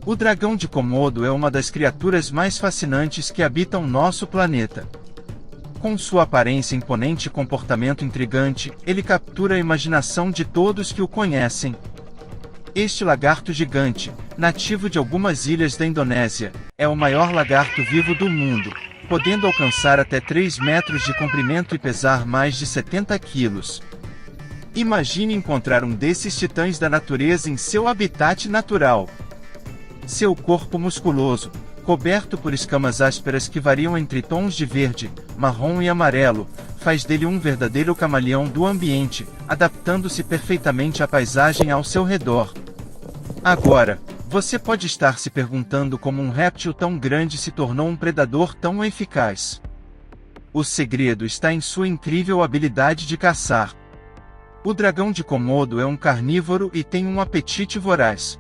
O dragão de Komodo é uma das criaturas mais fascinantes que habitam nosso planeta. Com sua aparência imponente e comportamento intrigante, ele captura a imaginação de todos que o conhecem. Este lagarto gigante, nativo de algumas ilhas da Indonésia, é o maior lagarto vivo do mundo, podendo alcançar até 3 metros de comprimento e pesar mais de 70 quilos. Imagine encontrar um desses titãs da natureza em seu habitat natural. Seu corpo musculoso, coberto por escamas ásperas que variam entre tons de verde, marrom e amarelo, faz dele um verdadeiro camaleão do ambiente, adaptando-se perfeitamente à paisagem ao seu redor. Agora, você pode estar se perguntando como um réptil tão grande se tornou um predador tão eficaz. O segredo está em sua incrível habilidade de caçar. O dragão de Komodo é um carnívoro e tem um apetite voraz.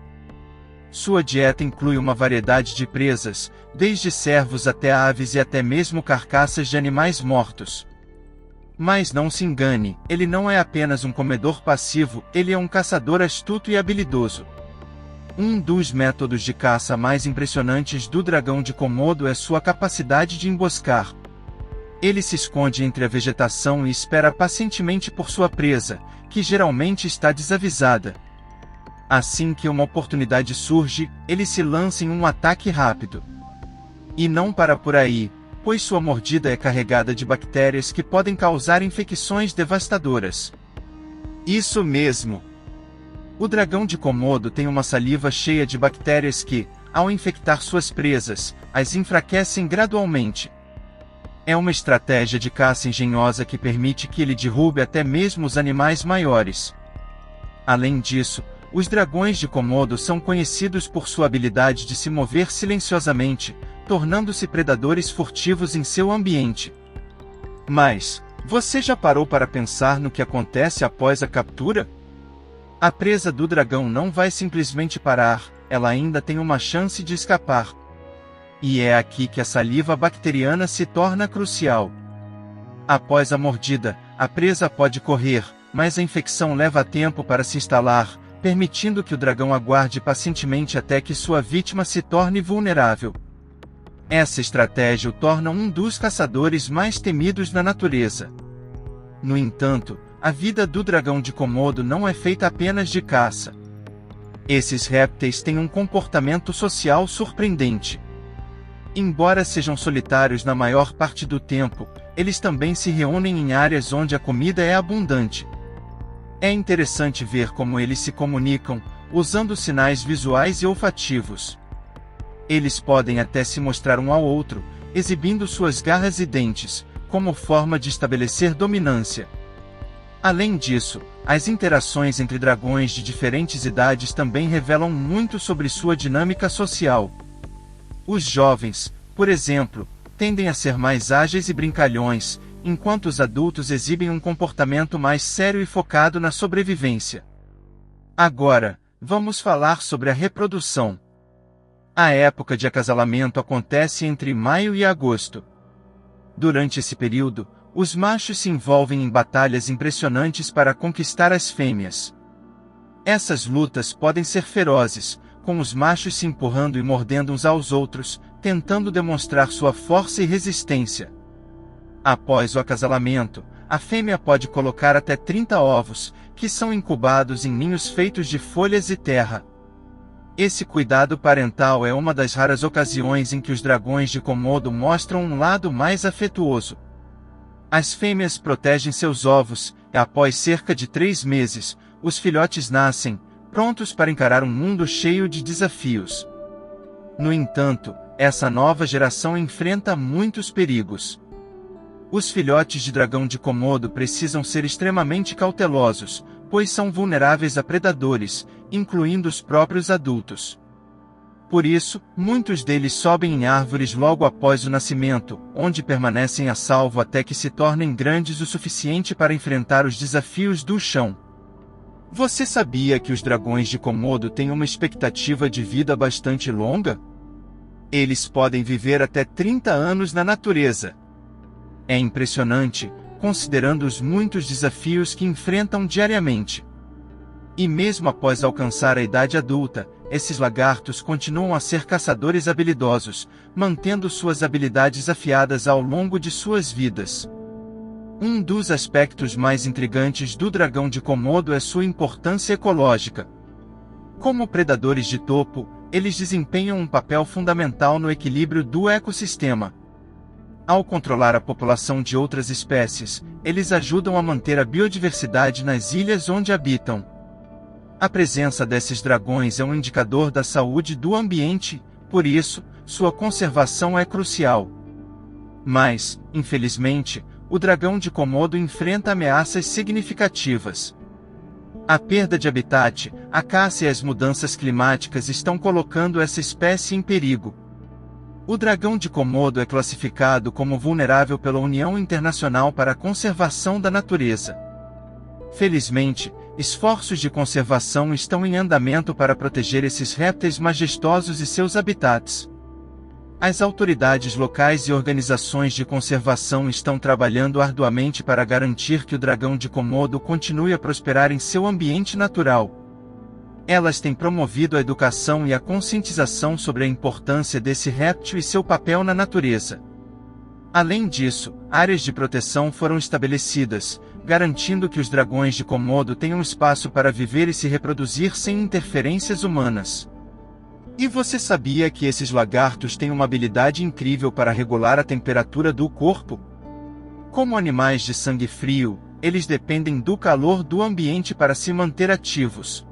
Sua dieta inclui uma variedade de presas, desde cervos até aves e até mesmo carcaças de animais mortos. Mas não se engane, ele não é apenas um comedor passivo, ele é um caçador astuto e habilidoso. Um dos métodos de caça mais impressionantes do dragão de Komodo é sua capacidade de emboscar. Ele se esconde entre a vegetação e espera pacientemente por sua presa, que geralmente está desavisada. Assim que uma oportunidade surge, ele se lança em um ataque rápido. E não para por aí, pois sua mordida é carregada de bactérias que podem causar infecções devastadoras. Isso mesmo! O dragão de Komodo tem uma saliva cheia de bactérias que, ao infectar suas presas, as enfraquecem gradualmente. É uma estratégia de caça engenhosa que permite que ele derrube até mesmo os animais maiores. Além disso, os dragões de Komodo são conhecidos por sua habilidade de se mover silenciosamente, tornando-se predadores furtivos em seu ambiente. Mas, você já parou para pensar no que acontece após a captura? A presa do dragão não vai simplesmente parar, ela ainda tem uma chance de escapar. E é aqui que a saliva bacteriana se torna crucial. Após a mordida, a presa pode correr, mas a infecção leva tempo para se instalar, permitindo que o dragão aguarde pacientemente até que sua vítima se torne vulnerável. Essa estratégia o torna um dos caçadores mais temidos na natureza. No entanto, a vida do dragão de Komodo não é feita apenas de caça. Esses répteis têm um comportamento social surpreendente. Embora sejam solitários na maior parte do tempo, eles também se reúnem em áreas onde a comida é abundante. É interessante ver como eles se comunicam, usando sinais visuais e olfativos. Eles podem até se mostrar um ao outro, exibindo suas garras e dentes, como forma de estabelecer dominância. Além disso, as interações entre dragões de diferentes idades também revelam muito sobre sua dinâmica social. Os jovens, por exemplo, tendem a ser mais ágeis e brincalhões, enquanto os adultos exibem um comportamento mais sério e focado na sobrevivência. Agora, vamos falar sobre a reprodução. A época de acasalamento acontece entre maio e agosto. Durante esse período, os machos se envolvem em batalhas impressionantes para conquistar as fêmeas. Essas lutas podem ser ferozes, com os machos se empurrando e mordendo uns aos outros, tentando demonstrar sua força e resistência. Após o acasalamento, a fêmea pode colocar até 30 ovos, que são incubados em ninhos feitos de folhas e terra. Esse cuidado parental é uma das raras ocasiões em que os dragões de Komodo mostram um lado mais afetuoso. As fêmeas protegem seus ovos, e após cerca de 3 meses, os filhotes nascem, prontos para encarar um mundo cheio de desafios. No entanto, essa nova geração enfrenta muitos perigos. Os filhotes de dragão de Komodo precisam ser extremamente cautelosos, pois são vulneráveis a predadores, incluindo os próprios adultos. Por isso, muitos deles sobem em árvores logo após o nascimento, onde permanecem a salvo até que se tornem grandes o suficiente para enfrentar os desafios do chão. Você sabia que os dragões de Komodo têm uma expectativa de vida bastante longa? Eles podem viver até 30 anos na natureza. É impressionante, considerando os muitos desafios que enfrentam diariamente. E mesmo após alcançar a idade adulta, esses lagartos continuam a ser caçadores habilidosos, mantendo suas habilidades afiadas ao longo de suas vidas. Um dos aspectos mais intrigantes do dragão de Komodo é sua importância ecológica. Como predadores de topo, eles desempenham um papel fundamental no equilíbrio do ecossistema. Ao controlar a população de outras espécies, eles ajudam a manter a biodiversidade nas ilhas onde habitam. A presença desses dragões é um indicador da saúde do ambiente, por isso, sua conservação é crucial. Mas, infelizmente, o dragão de Komodo enfrenta ameaças significativas. A perda de habitat, a caça e as mudanças climáticas estão colocando essa espécie em perigo. O dragão de Komodo é classificado como vulnerável pela União Internacional para a Conservação da Natureza. Felizmente, esforços de conservação estão em andamento para proteger esses répteis majestosos e seus habitats. As autoridades locais e organizações de conservação estão trabalhando arduamente para garantir que o dragão de Komodo continue a prosperar em seu ambiente natural. Elas têm promovido a educação e a conscientização sobre a importância desse réptil e seu papel na natureza. Além disso, áreas de proteção foram estabelecidas, garantindo que os dragões de Komodo tenham espaço para viver e se reproduzir sem interferências humanas. E você sabia que esses lagartos têm uma habilidade incrível para regular a temperatura do corpo? Como animais de sangue frio, eles dependem do calor do ambiente para se manter ativos.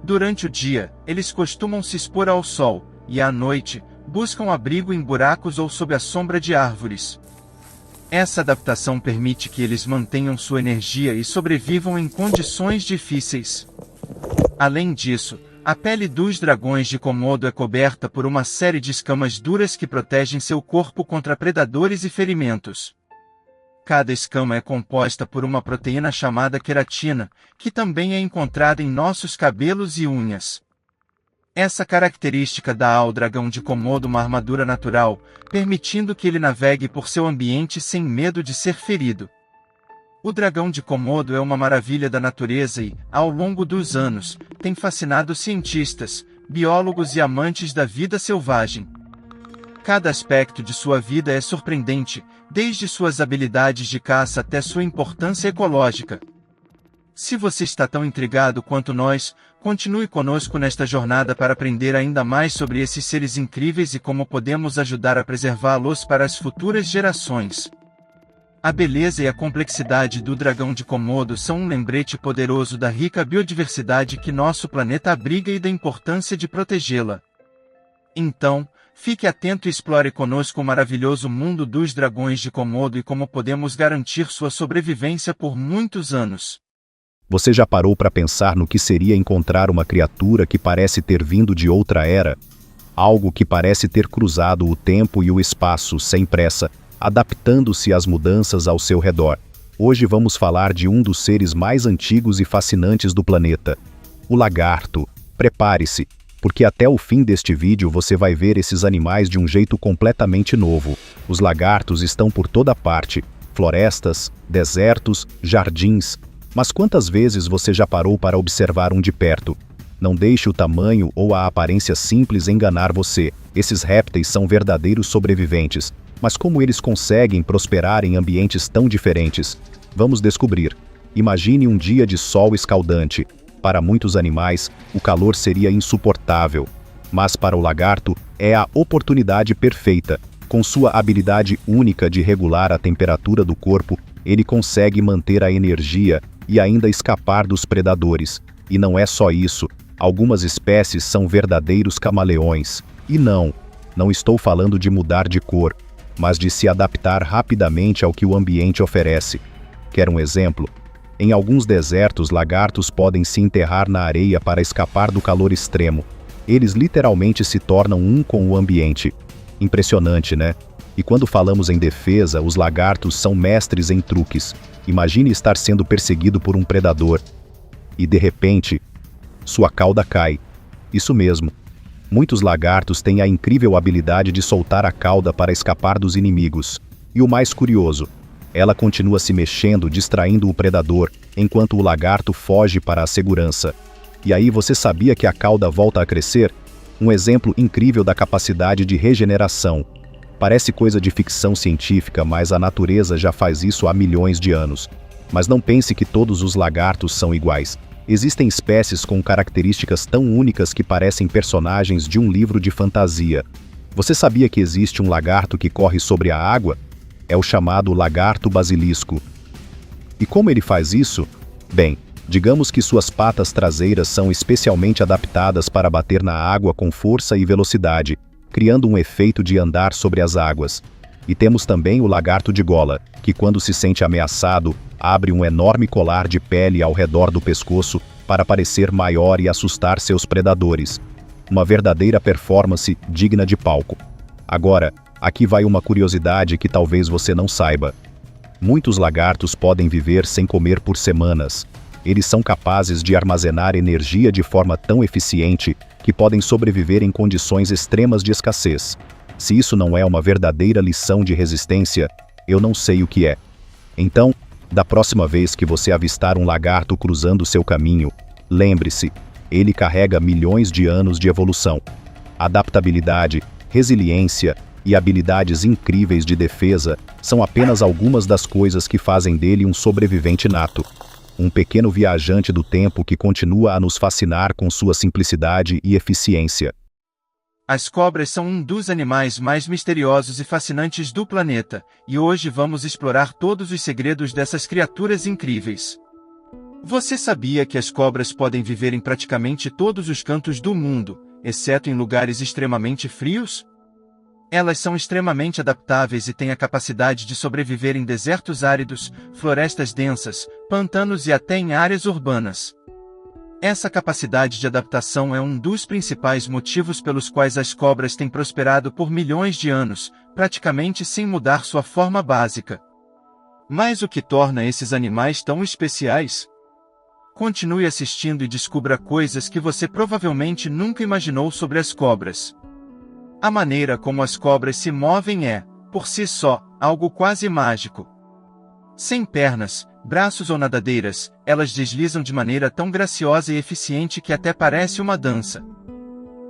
Durante o dia, eles costumam se expor ao sol, e à noite, buscam abrigo em buracos ou sob a sombra de árvores. Essa adaptação permite que eles mantenham sua energia e sobrevivam em condições difíceis. Além disso, a pele dos dragões de Komodo é coberta por uma série de escamas duras que protegem seu corpo contra predadores e ferimentos. Cada escama é composta por uma proteína chamada queratina, que também é encontrada em nossos cabelos e unhas. Essa característica dá ao dragão de Komodo uma armadura natural, permitindo que ele navegue por seu ambiente sem medo de ser ferido. O dragão de Komodo é uma maravilha da natureza e, ao longo dos anos, tem fascinado cientistas, biólogos e amantes da vida selvagem. Cada aspecto de sua vida é surpreendente, desde suas habilidades de caça até sua importância ecológica. Se você está tão intrigado quanto nós, continue conosco nesta jornada para aprender ainda mais sobre esses seres incríveis e como podemos ajudar a preservá-los para as futuras gerações. A beleza e a complexidade do dragão de Komodo são um lembrete poderoso da rica biodiversidade que nosso planeta abriga e da importância de protegê-la. Então, fique atento e explore conosco o maravilhoso mundo dos dragões de Komodo e como podemos garantir sua sobrevivência por muitos anos. Você já parou para pensar no que seria encontrar uma criatura que parece ter vindo de outra era? Algo que parece ter cruzado o tempo e o espaço sem pressa, adaptando-se às mudanças ao seu redor. Hoje vamos falar de um dos seres mais antigos e fascinantes do planeta, o lagarto. Prepare-se, porque até o fim deste vídeo você vai ver esses animais de um jeito completamente novo. Os lagartos estão por toda parte, florestas, desertos, jardins. Mas quantas vezes você já parou para observar um de perto? Não deixe o tamanho ou a aparência simples enganar você. Esses répteis são verdadeiros sobreviventes. Mas como eles conseguem prosperar em ambientes tão diferentes? Vamos descobrir. Imagine um dia de sol escaldante. Para muitos animais, o calor seria insuportável. Mas para o lagarto, é a oportunidade perfeita. Com sua habilidade única de regular a temperatura do corpo, ele consegue manter a energia e ainda escapar dos predadores. E não é só isso. Algumas espécies são verdadeiros camaleões. E não estou falando de mudar de cor, mas de se adaptar rapidamente ao que o ambiente oferece. Quer um exemplo? Em alguns desertos, lagartos podem se enterrar na areia para escapar do calor extremo. Eles literalmente se tornam um com o ambiente. Impressionante, né? E quando falamos em defesa, os lagartos são mestres em truques. Imagine estar sendo perseguido por um predador. E de repente, sua cauda cai. Isso mesmo. Muitos lagartos têm a incrível habilidade de soltar a cauda para escapar dos inimigos. E o mais curioso, ela continua se mexendo, distraindo o predador, enquanto o lagarto foge para a segurança. E aí você sabia que a cauda volta a crescer? Um exemplo incrível da capacidade de regeneração. Parece coisa de ficção científica, mas a natureza já faz isso há milhões de anos. Mas não pense que todos os lagartos são iguais. Existem espécies com características tão únicas que parecem personagens de um livro de fantasia. Você sabia que existe um lagarto que corre sobre a água? É o chamado lagarto basilisco. E como ele faz isso? Bem, digamos que suas patas traseiras são especialmente adaptadas para bater na água com força e velocidade, criando um efeito de andar sobre as águas. E temos também o lagarto de gola, que quando se sente ameaçado, abre um enorme colar de pele ao redor do pescoço para parecer maior e assustar seus predadores. Uma verdadeira performance digna de palco. Agora, aqui vai uma curiosidade que talvez você não saiba. Muitos lagartos podem viver sem comer por semanas. Eles são capazes de armazenar energia de forma tão eficiente que podem sobreviver em condições extremas de escassez. Se isso não é uma verdadeira lição de resistência, eu não sei o que é. Então, da próxima vez que você avistar um lagarto cruzando seu caminho, lembre-se, ele carrega milhões de anos de evolução. Adaptabilidade, resiliência e habilidades incríveis de defesa são apenas algumas das coisas que fazem dele um sobrevivente nato. Um pequeno viajante do tempo que continua a nos fascinar com sua simplicidade e eficiência. As cobras são um dos animais mais misteriosos e fascinantes do planeta, e hoje vamos explorar todos os segredos dessas criaturas incríveis. Você sabia que as cobras podem viver em praticamente todos os cantos do mundo, exceto em lugares extremamente frios? Elas são extremamente adaptáveis e têm a capacidade de sobreviver em desertos áridos, florestas densas, pantanos e até em áreas urbanas. Essa capacidade de adaptação é um dos principais motivos pelos quais as cobras têm prosperado por milhões de anos, praticamente sem mudar sua forma básica. Mas o que torna esses animais tão especiais? Continue assistindo e descubra coisas que você provavelmente nunca imaginou sobre as cobras. A maneira como as cobras se movem é, por si só, algo quase mágico. Sem pernas, braços ou nadadeiras, elas deslizam de maneira tão graciosa e eficiente que até parece uma dança.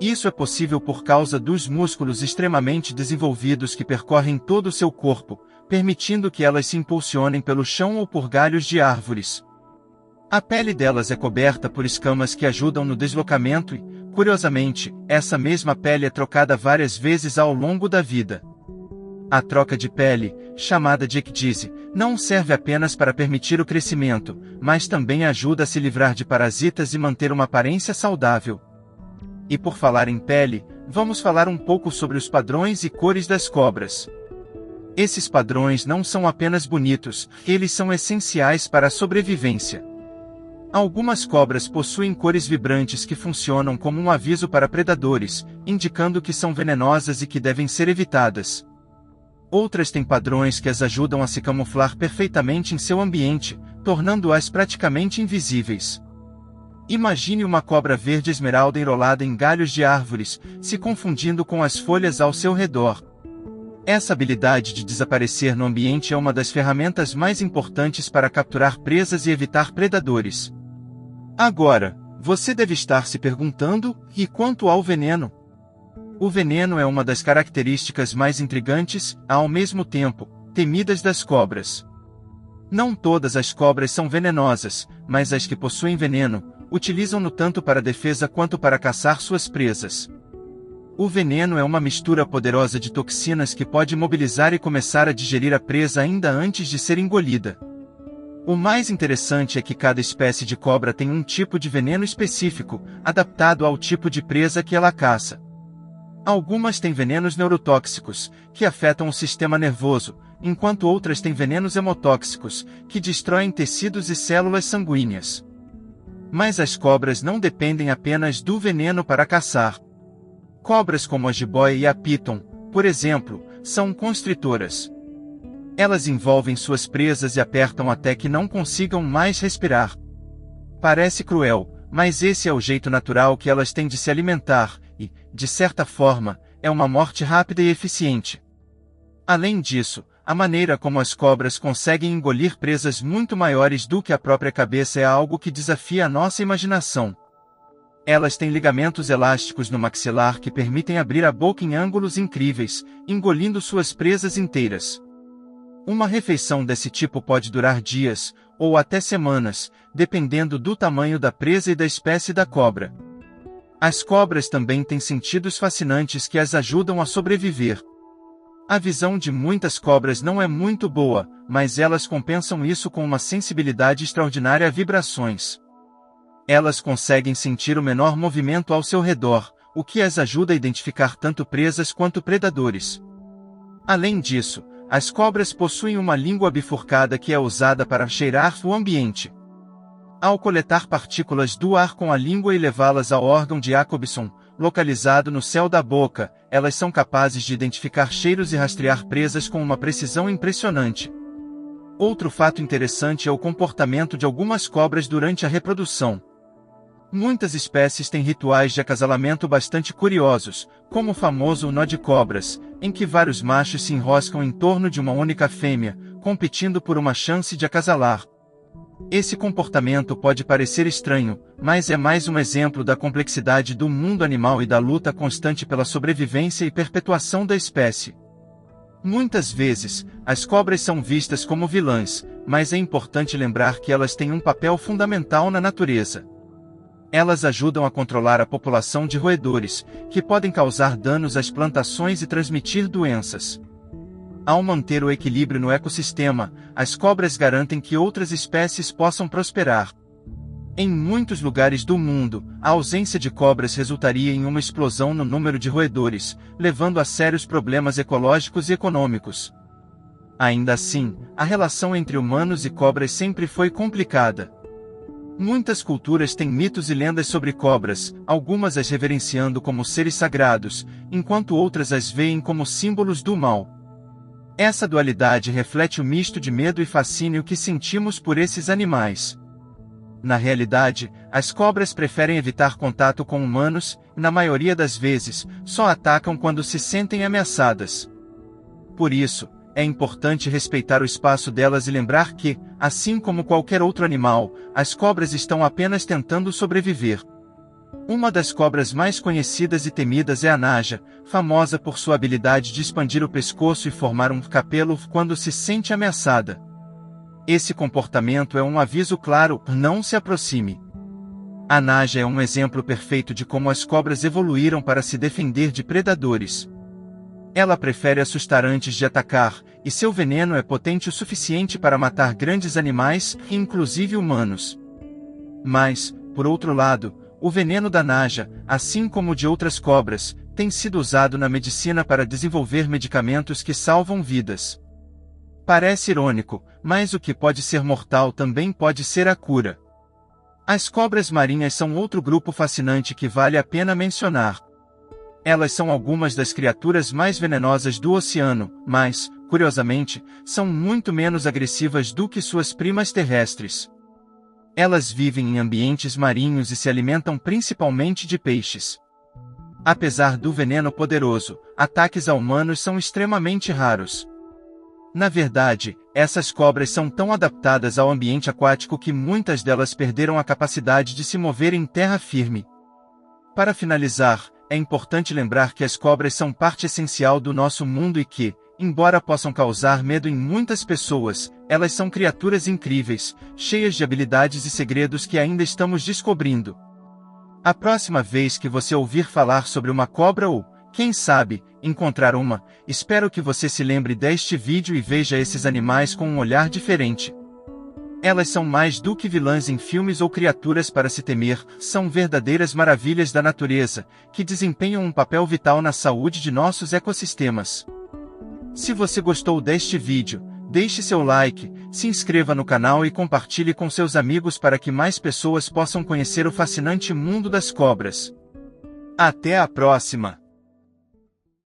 Isso é possível por causa dos músculos extremamente desenvolvidos que percorrem todo o seu corpo, permitindo que elas se impulsionem pelo chão ou por galhos de árvores. A pele delas é coberta por escamas que ajudam no deslocamento e, curiosamente, essa mesma pele é trocada várias vezes ao longo da vida. A troca de pele, chamada de ecdise, não serve apenas para permitir o crescimento, mas também ajuda a se livrar de parasitas e manter uma aparência saudável. E por falar em pele, vamos falar um pouco sobre os padrões e cores das cobras. Esses padrões não são apenas bonitos, eles são essenciais para a sobrevivência. Algumas cobras possuem cores vibrantes que funcionam como um aviso para predadores, indicando que são venenosas e que devem ser evitadas. Outras têm padrões que as ajudam a se camuflar perfeitamente em seu ambiente, tornando-as praticamente invisíveis. Imagine uma cobra verde esmeralda enrolada em galhos de árvores, se confundindo com as folhas ao seu redor. Essa habilidade de desaparecer no ambiente é uma das ferramentas mais importantes para capturar presas e evitar predadores. Agora, você deve estar se perguntando, e quanto ao veneno? O veneno é uma das características mais intrigantes, ao mesmo tempo, temidas das cobras. Não todas as cobras são venenosas, mas as que possuem veneno, utilizam-no tanto para defesa quanto para caçar suas presas. O veneno é uma mistura poderosa de toxinas que pode imobilizar e começar a digerir a presa ainda antes de ser engolida. O mais interessante é que cada espécie de cobra tem um tipo de veneno específico, adaptado ao tipo de presa que ela caça. Algumas têm venenos neurotóxicos, que afetam o sistema nervoso, enquanto outras têm venenos hemotóxicos, que destroem tecidos e células sanguíneas. Mas as cobras não dependem apenas do veneno para caçar. Cobras como a jiboia e a piton, por exemplo, são constritoras. Elas envolvem suas presas e apertam até que não consigam mais respirar. Parece cruel, mas esse é o jeito natural que elas têm de se alimentar, e, de certa forma, é uma morte rápida e eficiente. Além disso, a maneira como as cobras conseguem engolir presas muito maiores do que a própria cabeça é algo que desafia a nossa imaginação. Elas têm ligamentos elásticos no maxilar que permitem abrir a boca em ângulos incríveis, engolindo suas presas inteiras. Uma refeição desse tipo pode durar dias, ou até semanas, dependendo do tamanho da presa e da espécie da cobra. As cobras também têm sentidos fascinantes que as ajudam a sobreviver. A visão de muitas cobras não é muito boa, mas elas compensam isso com uma sensibilidade extraordinária a vibrações. Elas conseguem sentir o menor movimento ao seu redor, o que as ajuda a identificar tanto presas quanto predadores. Além disso, as cobras possuem uma língua bifurcada que é usada para cheirar o ambiente. Ao coletar partículas do ar com a língua e levá-las ao órgão de Jacobson, localizado no céu da boca, elas são capazes de identificar cheiros e rastrear presas com uma precisão impressionante. Outro fato interessante é o comportamento de algumas cobras durante a reprodução. Muitas espécies têm rituais de acasalamento bastante curiosos, como o famoso nó de cobras, em que vários machos se enroscam em torno de uma única fêmea, competindo por uma chance de acasalar. Esse comportamento pode parecer estranho, mas é mais um exemplo da complexidade do mundo animal e da luta constante pela sobrevivência e perpetuação da espécie. Muitas vezes, as cobras são vistas como vilãs, mas é importante lembrar que elas têm um papel fundamental na natureza. Elas ajudam a controlar a população de roedores, que podem causar danos às plantações e transmitir doenças. Ao manter o equilíbrio no ecossistema, as cobras garantem que outras espécies possam prosperar. Em muitos lugares do mundo, a ausência de cobras resultaria em uma explosão no número de roedores, levando a sérios problemas ecológicos e econômicos. Ainda assim, a relação entre humanos e cobras sempre foi complicada. Muitas culturas têm mitos e lendas sobre cobras, algumas as reverenciando como seres sagrados, enquanto outras as veem como símbolos do mal. Essa dualidade reflete o misto de medo e fascínio que sentimos por esses animais. Na realidade, as cobras preferem evitar contato com humanos, e na maioria das vezes, só atacam quando se sentem ameaçadas. Por isso, é importante respeitar o espaço delas e lembrar que, assim como qualquer outro animal, as cobras estão apenas tentando sobreviver. Uma das cobras mais conhecidas e temidas é a naja, famosa por sua habilidade de expandir o pescoço e formar um capelo quando se sente ameaçada. Esse comportamento é um aviso claro: não se aproxime. A naja é um exemplo perfeito de como as cobras evoluíram para se defender de predadores. Ela prefere assustar antes de atacar, e seu veneno é potente o suficiente para matar grandes animais, inclusive humanos. Mas, por outro lado, o veneno da naja, assim como o de outras cobras, tem sido usado na medicina para desenvolver medicamentos que salvam vidas. Parece irônico, mas o que pode ser mortal também pode ser a cura. As cobras marinhas são outro grupo fascinante que vale a pena mencionar. Elas são algumas das criaturas mais venenosas do oceano, mas, curiosamente, são muito menos agressivas do que suas primas terrestres. Elas vivem em ambientes marinhos e se alimentam principalmente de peixes. Apesar do veneno poderoso, ataques a humanos são extremamente raros. Na verdade, essas cobras são tão adaptadas ao ambiente aquático que muitas delas perderam a capacidade de se mover em terra firme. Para finalizar, é importante lembrar que as cobras são parte essencial do nosso mundo e que, embora possam causar medo em muitas pessoas, elas são criaturas incríveis, cheias de habilidades e segredos que ainda estamos descobrindo. A próxima vez que você ouvir falar sobre uma cobra ou, quem sabe, encontrar uma, espero que você se lembre deste vídeo e veja esses animais com um olhar diferente. Elas são mais do que vilãs em filmes ou criaturas para se temer, são verdadeiras maravilhas da natureza, que desempenham um papel vital na saúde de nossos ecossistemas. Se você gostou deste vídeo, deixe seu like, se inscreva no canal e compartilhe com seus amigos para que mais pessoas possam conhecer o fascinante mundo das cobras. Até a próxima!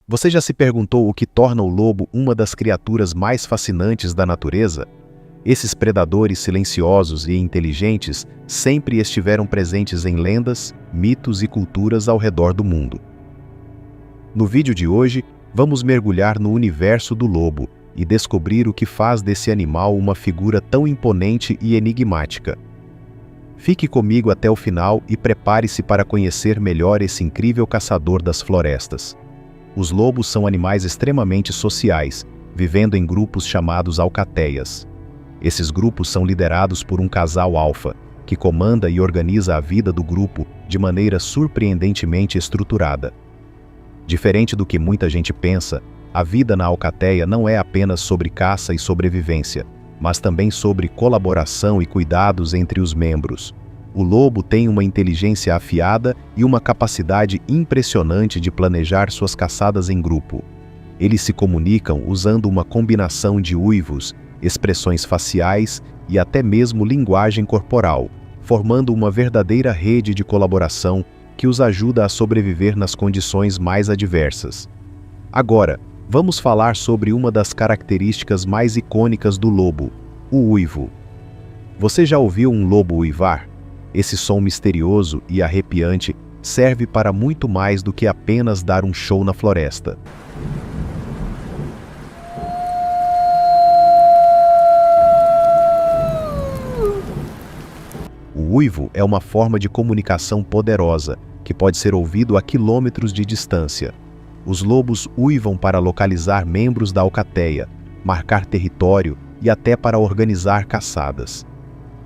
Você já se perguntou o que torna o lobo uma das criaturas mais fascinantes da natureza? Esses predadores silenciosos e inteligentes sempre estiveram presentes em lendas, mitos e culturas ao redor do mundo. No vídeo de hoje, vamos mergulhar no universo do lobo e descobrir o que faz desse animal uma figura tão imponente e enigmática. Fique comigo até o final e prepare-se para conhecer melhor esse incrível caçador das florestas. Os lobos são animais extremamente sociais, vivendo em grupos chamados alcateias. Esses grupos são liderados por um casal alfa, que comanda e organiza a vida do grupo de maneira surpreendentemente estruturada. Diferente do que muita gente pensa, a vida na alcateia não é apenas sobre caça e sobrevivência, mas também sobre colaboração e cuidados entre os membros. O lobo tem uma inteligência afiada e uma capacidade impressionante de planejar suas caçadas em grupo. Eles se comunicam usando uma combinação de uivos, expressões faciais e até mesmo linguagem corporal, formando uma verdadeira rede de colaboração que os ajuda a sobreviver nas condições mais adversas. Agora, vamos falar sobre uma das características mais icônicas do lobo, o uivo. Você já ouviu um lobo uivar? Esse som misterioso e arrepiante serve para muito mais do que apenas dar um show na floresta. O uivo é uma forma de comunicação poderosa, que pode ser ouvido a quilômetros de distância. Os lobos uivam para localizar membros da alcateia, marcar território e até para organizar caçadas.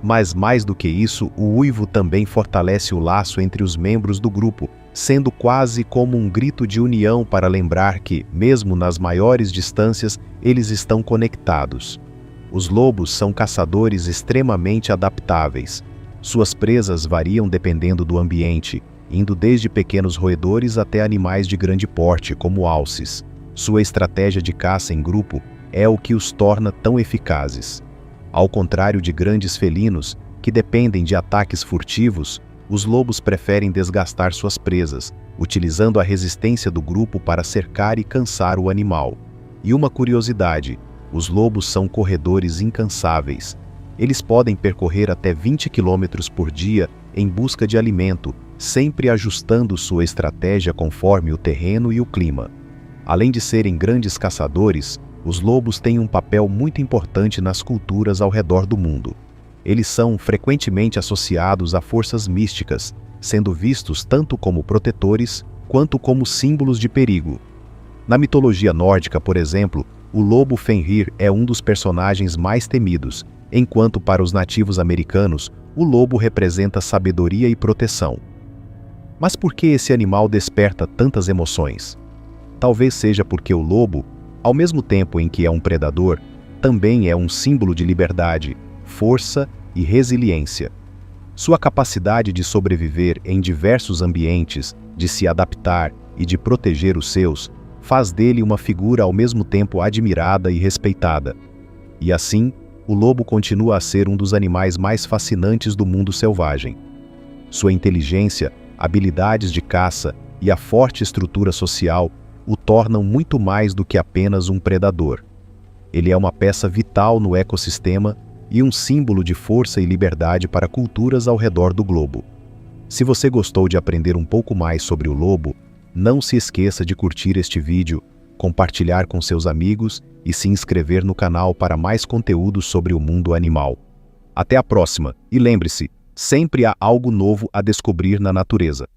Mas mais do que isso, o uivo também fortalece o laço entre os membros do grupo, sendo quase como um grito de união para lembrar que, mesmo nas maiores distâncias, eles estão conectados. Os lobos são caçadores extremamente adaptáveis. Suas presas variam dependendo do ambiente, indo desde pequenos roedores até animais de grande porte, como alces. Sua estratégia de caça em grupo é o que os torna tão eficazes. Ao contrário de grandes felinos, que dependem de ataques furtivos, os lobos preferem desgastar suas presas, utilizando a resistência do grupo para cercar e cansar o animal. E uma curiosidade, os lobos são corredores incansáveis. Eles podem percorrer até 20 km por dia em busca de alimento, sempre ajustando sua estratégia conforme o terreno e o clima. Além de serem grandes caçadores, os lobos têm um papel muito importante nas culturas ao redor do mundo. Eles são frequentemente associados a forças místicas, sendo vistos tanto como protetores quanto como símbolos de perigo. Na mitologia nórdica, por exemplo, o lobo Fenrir é um dos personagens mais temidos, enquanto para os nativos americanos, o lobo representa sabedoria e proteção. Mas por que esse animal desperta tantas emoções? Talvez seja porque o lobo, ao mesmo tempo em que é um predador, também é um símbolo de liberdade, força e resiliência. Sua capacidade de sobreviver em diversos ambientes, de se adaptar e de proteger os seus, faz dele uma figura ao mesmo tempo admirada e respeitada. E assim, o lobo continua a ser um dos animais mais fascinantes do mundo selvagem. Sua inteligência, habilidades de caça e a forte estrutura social o tornam muito mais do que apenas um predador. Ele é uma peça vital no ecossistema e um símbolo de força e liberdade para culturas ao redor do globo. Se você gostou de aprender um pouco mais sobre o lobo, não se esqueça de curtir este vídeo, compartilhar com seus amigos e se inscrever no canal para mais conteúdos sobre o mundo animal. Até a próxima, e lembre-se, sempre há algo novo a descobrir na natureza.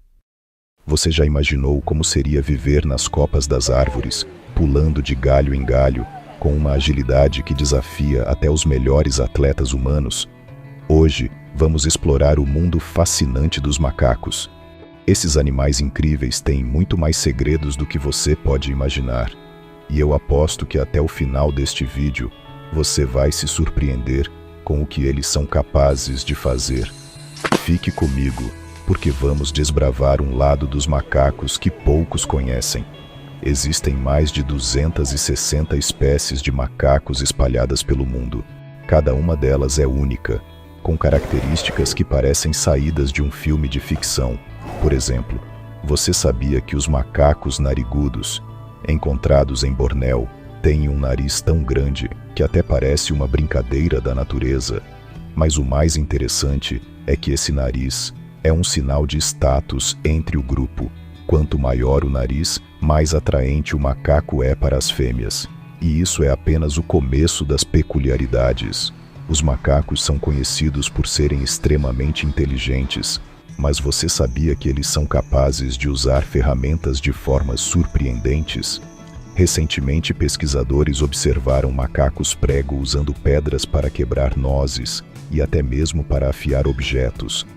Você já imaginou como seria viver nas copas das árvores, pulando de galho em galho, com uma agilidade que desafia até os melhores atletas humanos? Hoje, vamos explorar o mundo fascinante dos macacos. Esses animais incríveis têm muito mais segredos do que você pode imaginar. E eu aposto que até o final deste vídeo, você vai se surpreender com o que eles são capazes de fazer. Fique comigo, porque vamos desbravar um lado dos macacos que poucos conhecem. Existem mais de 260 espécies de macacos espalhadas pelo mundo. Cada uma delas é única, com características que parecem saídas de um filme de ficção. Por exemplo, você sabia que os macacos narigudos, encontrados em Bornéu, têm um nariz tão grande que até parece uma brincadeira da natureza? Mas o mais interessante é que esse nariz é um sinal de status entre o grupo. Quanto maior o nariz, mais atraente o macaco é para as fêmeas. E isso é apenas o começo das peculiaridades. Os macacos são conhecidos por serem extremamente inteligentes, mas você sabia que eles são capazes de usar ferramentas de formas surpreendentes? Recentemente, pesquisadores observaram macacos prego usando pedras para quebrar nozes e até mesmo para afiar objetos.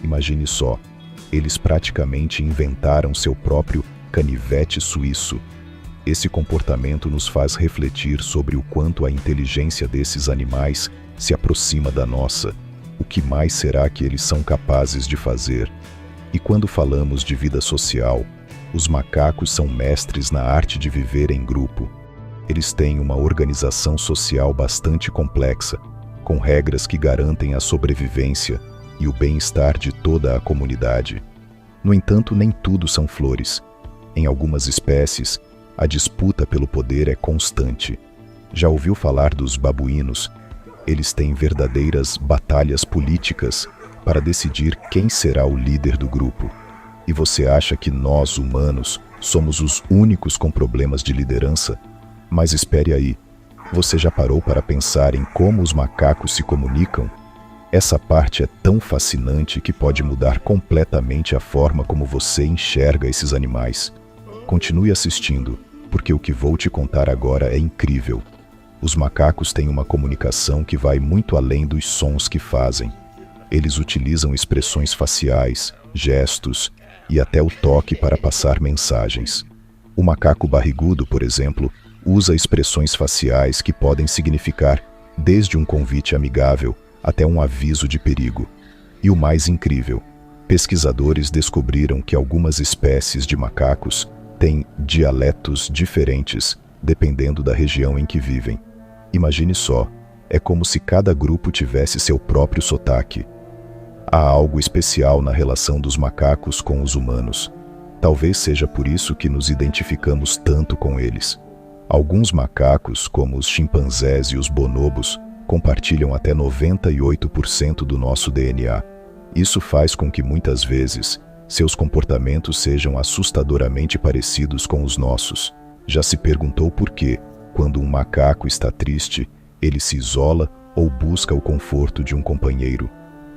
Imagine só, eles praticamente inventaram seu próprio canivete suíço. Esse comportamento nos faz refletir sobre o quanto a inteligência desses animais se aproxima da nossa. O que mais será que eles são capazes de fazer? E quando falamos de vida social, os macacos são mestres na arte de viver em grupo. Eles têm uma organização social bastante complexa, com regras que garantem a sobrevivência e o bem-estar de toda a comunidade. No entanto, nem tudo são flores. Em algumas espécies, a disputa pelo poder é constante. Já ouviu falar dos babuínos? Eles têm verdadeiras batalhas políticas para decidir quem será o líder do grupo. E você acha que nós, humanos, somos os únicos com problemas de liderança? Mas espere aí, você já parou para pensar em como os macacos se comunicam? Essa parte é tão fascinante que pode mudar completamente a forma como você enxerga esses animais. Continue assistindo, porque o que vou te contar agora é incrível. Os macacos têm uma comunicação que vai muito além dos sons que fazem. Eles utilizam expressões faciais, gestos e até o toque para passar mensagens. O macaco barrigudo, por exemplo, usa expressões faciais que podem significar desde um convite amigável até um aviso de perigo. E o mais incrível, pesquisadores descobriram que algumas espécies de macacos têm dialetos diferentes, dependendo da região em que vivem. Imagine só, é como se cada grupo tivesse seu próprio sotaque. Há algo especial na relação dos macacos com os humanos. Talvez seja por isso que nos identificamos tanto com eles. Alguns macacos, como os chimpanzés e os bonobos, compartilham até 98% do nosso DNA. Isso faz com que muitas vezes seus comportamentos sejam assustadoramente parecidos com os nossos. Já se perguntou por quê, quando um macaco está triste, ele se isola ou busca o conforto de um companheiro?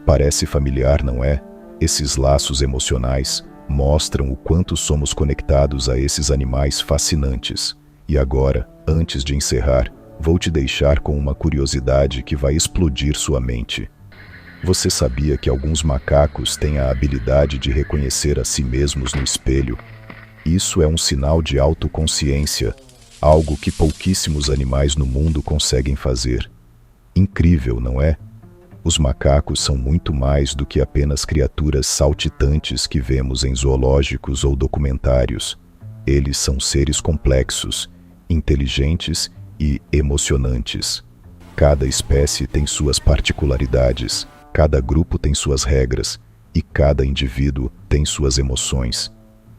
Parece familiar, não é? Esses laços emocionais mostram o quanto somos conectados a esses animais fascinantes. E agora, antes de encerrar, vou te deixar com uma curiosidade que vai explodir sua mente. Você sabia que alguns macacos têm a habilidade de reconhecer a si mesmos no espelho? Isso é um sinal de autoconsciência, algo que pouquíssimos animais no mundo conseguem fazer. Incrível, não é? Os macacos são muito mais do que apenas criaturas saltitantes que vemos em zoológicos ou documentários. Eles são seres complexos, inteligentes e emocionantes. Cada espécie tem suas particularidades, cada grupo tem suas regras e cada indivíduo tem suas emoções.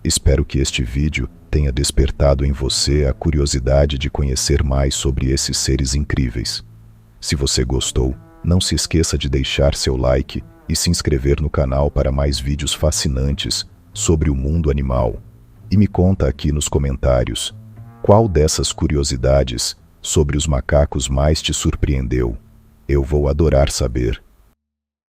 Espero que este vídeo tenha despertado em você a curiosidade de conhecer mais sobre esses seres incríveis. Se você gostou, não se esqueça de deixar seu like e se inscrever no canal para mais vídeos fascinantes sobre o mundo animal. E me conta aqui nos comentários, qual dessas curiosidades sobre os macacos mais te surpreendeu? Eu vou adorar saber.